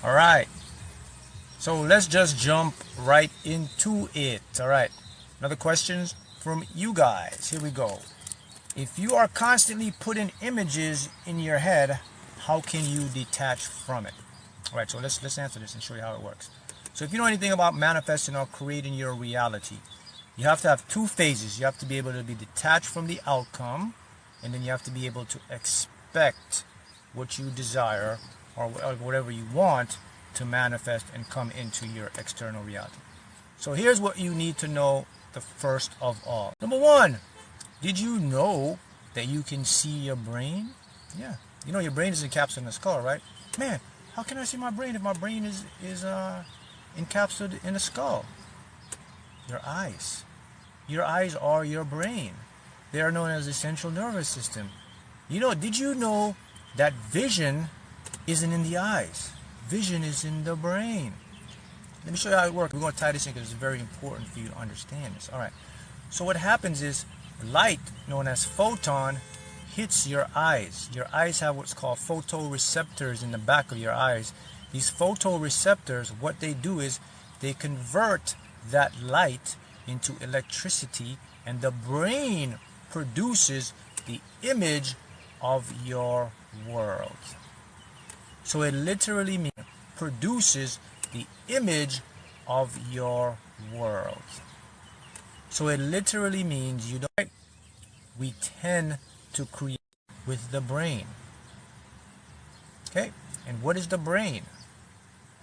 All right. So let's just jump right into it. All right. Another questions from you guys. Here we go. If you are constantly putting images in your head, how can you detach from it? All right. So let's answer this and show you how it works. So if you know anything about manifesting or creating your reality, you have to have two phases. You have to be able to be detached from the outcome, and then you have to be able to expect what you desire or whatever you want to manifest and come into your external reality. So here's what you need to know the first of all. Number one, did you know that you can see your brain? Yeah. You know your brain is encapsulated in the skull, right? Man, how can I see my brain if my brain is encapsulated in the skull? Your eyes. Your eyes are your brain. They are known as the central nervous system. Did you know that vision isn't in the eyes? Vision is in the brain. Let me show you how it works. We're going to tie this in because it's very important for you to understand this. All right. So what happens is light, known as photon, hits your eyes. Your eyes have what's called photoreceptors in the back of your eyes. These photoreceptors, what they do is they convert that light into electricity, and the brain produces the image of your world. So it literally means produces the image of your world. So it literally means we tend to create with the brain. Okay? And what is the brain?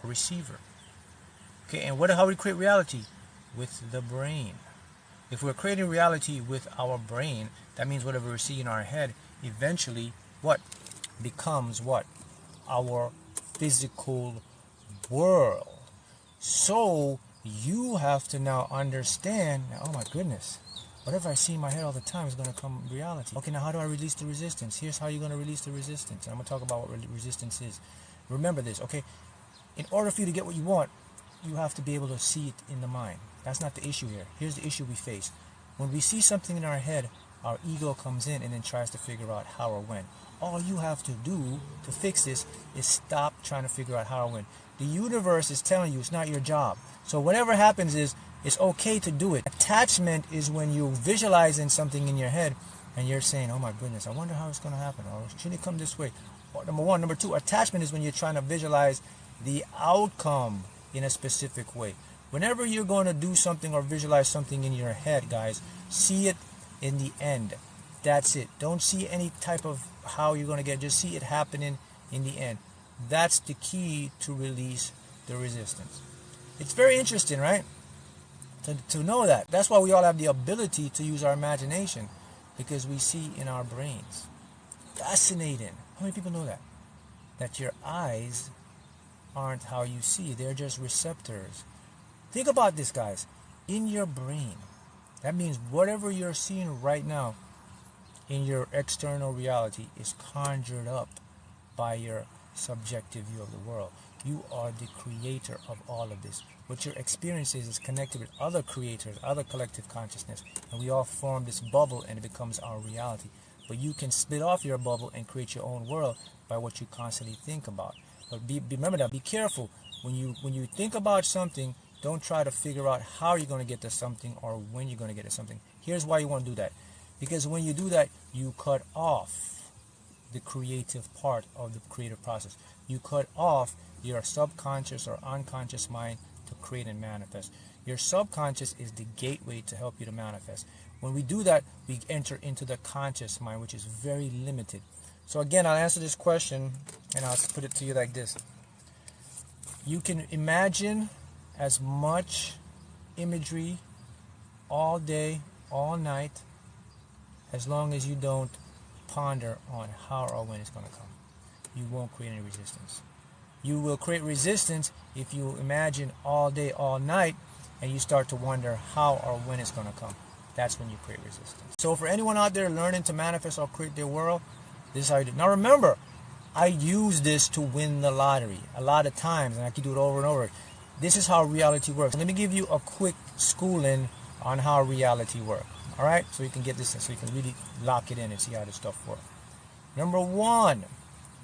A receiver. Okay, and how we create reality? With the brain. If we're creating reality with our brain, that means whatever we see in our head eventually what becomes what? Our physical world. So you have to now understand, oh my goodness, whatever I see in my head all the time is going to come reality. Okay, now how do I release the resistance? Here's how you're going to release the resistance. And I'm going to talk about what resistance is. Remember this, okay? In order for you to get what you want, you have to be able to see it in the mind. That's not the issue here. Here's the issue we face. When we see something in our head, our ego comes in and then tries to figure out how or when. All you have to do to fix this is stop trying to figure out how or when. The universe is telling you it's not your job. So whatever happens is, it's okay to do it. Attachment is when you're visualizing something in your head and you're saying, oh my goodness, I wonder how it's going to happen. Or should it come this way? Number one. Number two, attachment is when you're trying to visualize the outcome in a specific way. Whenever you're going to do something or visualize something in your head, guys, see it in the end. That's it. Don't see any type of how you're going to get. Just see it happening in the end. That's the key to release the resistance. It's very interesting, right? To know that. That's why we all have the ability to use our imagination, because we see in our brains. Fascinating. How many people know that? That your eyes aren't how you see. They're just receptors. Think about this, guys. In your brain, that means whatever you're seeing right now in your external reality is conjured up by your subjective view of the world. You are the creator of all of this. What your experience is connected with other creators, other collective consciousness, and we all form this bubble and it becomes our reality. But you can split off your bubble and create your own world by what you constantly think about. But remember that. Be careful. When you think about something, don't try to figure out how you're going to get to something or when you're going to get to something. Here's why you want to do that. Because when you do that, you cut off the creative part of the creative process. You cut off your subconscious or unconscious mind to create and manifest. Your subconscious is the gateway to help you to manifest. When we do that, we enter into the conscious mind, which is very limited. So again, I'll answer this question and I'll put it to you like this. You can imagine as much imagery all day, all night, as long as you don't ponder on how or when it's going to come. You won't create any resistance. You will create resistance if you imagine all day, all night, and you start to wonder how or when it's going to come. That's when you create resistance. So for anyone out there learning to manifest or create their world, this is how you do it. Now remember, I use this to win the lottery a lot of times, and I can do it over and over. This is how reality works. Let me give you a quick schooling on how reality works. All right? So you can get this, so you can really lock it in and see how this stuff works. Number one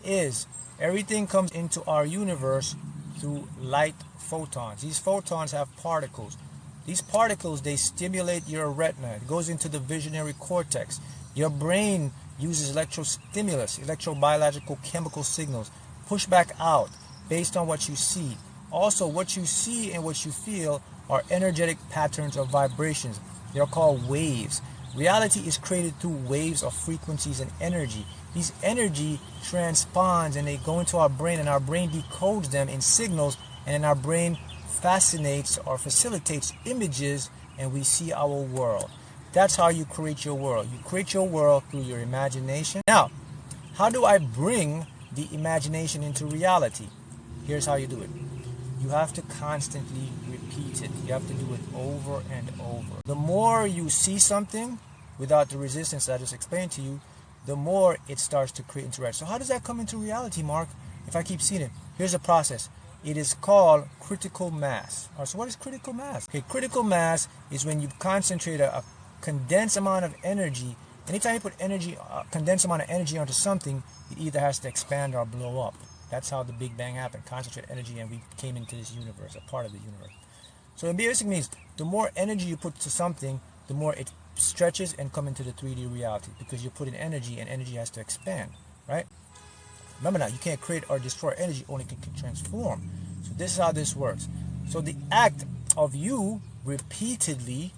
is everything comes into our universe through light photons. These photons have particles. These particles, they stimulate your retina. It goes into the visionary cortex. Your brain uses electrostimulus, electrobiological chemical signals, push back out based on what you see. Also, what you see and what you feel are energetic patterns of vibrations. They are called waves. Reality is created through waves of frequencies and energy. These energy transponds and they go into our brain, and our brain decodes them in signals, and then our brain fascinates or facilitates images, and we see our world. That's how you create your world. You create your world through your imagination. Now, how do I bring the imagination into reality? Here's how you do it. You have to constantly repeat it. You have to do it over and over. The more you see something without the resistance that I just explained to you, the more it starts to create into reality. So how does that come into reality, Mark, if I keep seeing it? Here's the process. It is called critical mass. All right, so what is critical mass? Okay, critical mass is when you concentrate a condensed amount of energy. Anytime you put condensed amount of energy onto something, it either has to expand or blow up. That's how the Big Bang happened. Concentrate energy, and we came into this universe, a part of the universe. So it basically means the more energy you put to something, the more it stretches and come into the 3D reality, because you're putting energy, and energy has to expand, right? Remember now, you can't create or destroy energy, only can transform. So this is how this works. So the act of you repeatedly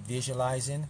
visualizing,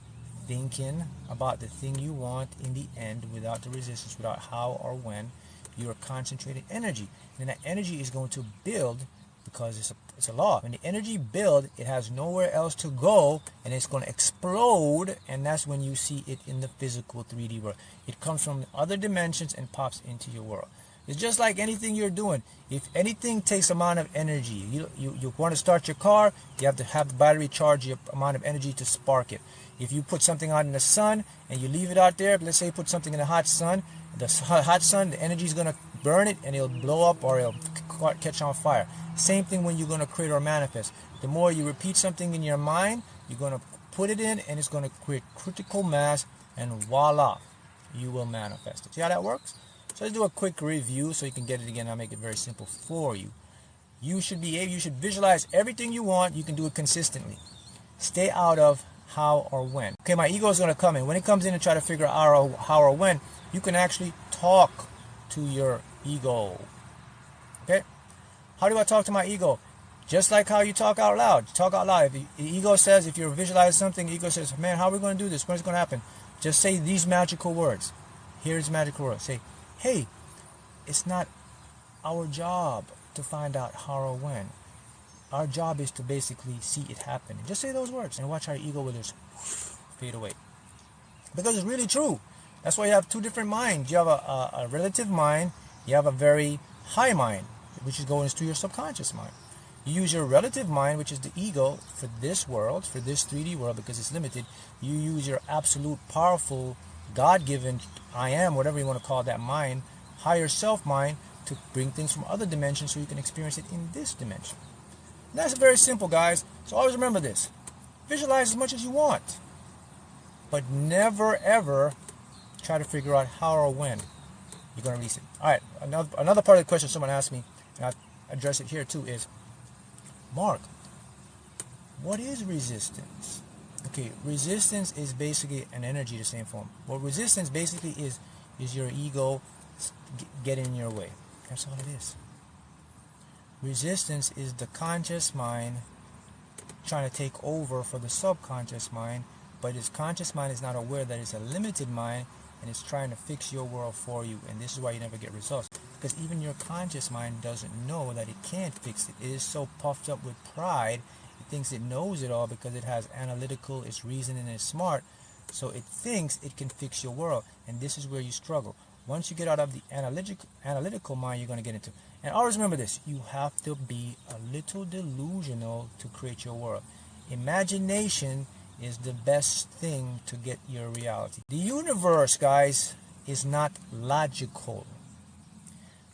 thinking about the thing you want in the end without the resistance, without how or when, you are concentrating energy. And that energy is going to build, because it's a law. When the energy builds, it has nowhere else to go, and it's going to explode, and that's when you see it in the physical 3D world. It comes from other dimensions and pops into your world. It's just like anything you're doing. If anything takes amount of energy, you want to start your car, you have to have the battery charge your amount of energy to spark it. If you put something out in the sun and you leave it out there, let's say you put something in the hot sun, the energy is going to burn it, and it'll blow up or it'll catch on fire. Same thing when you're going to create or manifest. The more you repeat something in your mind, you're going to put it in, and it's going to create critical mass, and voila, you will manifest it. See how that works? So let's do a quick review so you can get it again. I'll make it very simple for you. You should visualize everything you want. You can do it consistently. Stay out of how or when. Okay, my ego is going to come in. When it comes in and try to figure out how or when, you can actually talk to your ego. Okay? How do I talk to my ego? Just like how you talk out loud. Talk out loud. If the ego says, if you're visualizing something, the ego says, man, how are we going to do this? When's it going to happen? Just say these magical words. Here's magical words. Say, hey, it's not our job to find out how or when. Our job is to basically see it happen. Just say those words and watch how your ego will just fade away. Because it's really true. That's why you have two different minds. You have a relative mind. You have a very high mind, which is going into your subconscious mind. You use your relative mind, which is the ego, for this world, for this 3D world, because it's limited. You use your absolute, powerful, God-given, I am, whatever you want to call that mind, higher self mind, to bring things from other dimensions so you can experience it in this dimension. And that's very simple, guys. So always remember this. Visualize as much as you want, but never, ever try to figure out how or when you're going to release it. All right, another part of the question someone asked me, and I'll address it here too, is, Mark, what is resistance? Okay, resistance is basically an energy the same form. What resistance basically is your ego getting in your way. That's all it is. Resistance is the conscious mind trying to take over for the subconscious mind, but its conscious mind is not aware that it's a limited mind, and it's trying to fix your world for you. And this is why you never get results, because even your conscious mind doesn't know that it can't fix it. It is so puffed up with pride, it thinks it knows it all because it has analytical, it's reasoning, and it's smart, so it thinks it can fix your world. And this is where you struggle. Once you get out of the analytical mind, you're going to get into. And always remember this, you have to be a little delusional to create your world. Imagination is the best thing to get your reality. The universe, guys, is not logical.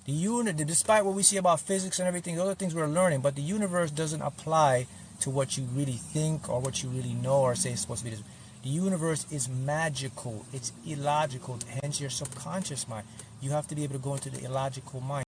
Despite what we see about physics and everything, those are things we're learning, but the universe doesn't apply to what you really think or what you really know or say is supposed to be. The universe is magical. It's illogical, hence your subconscious mind. You have to be able to go into the illogical mind.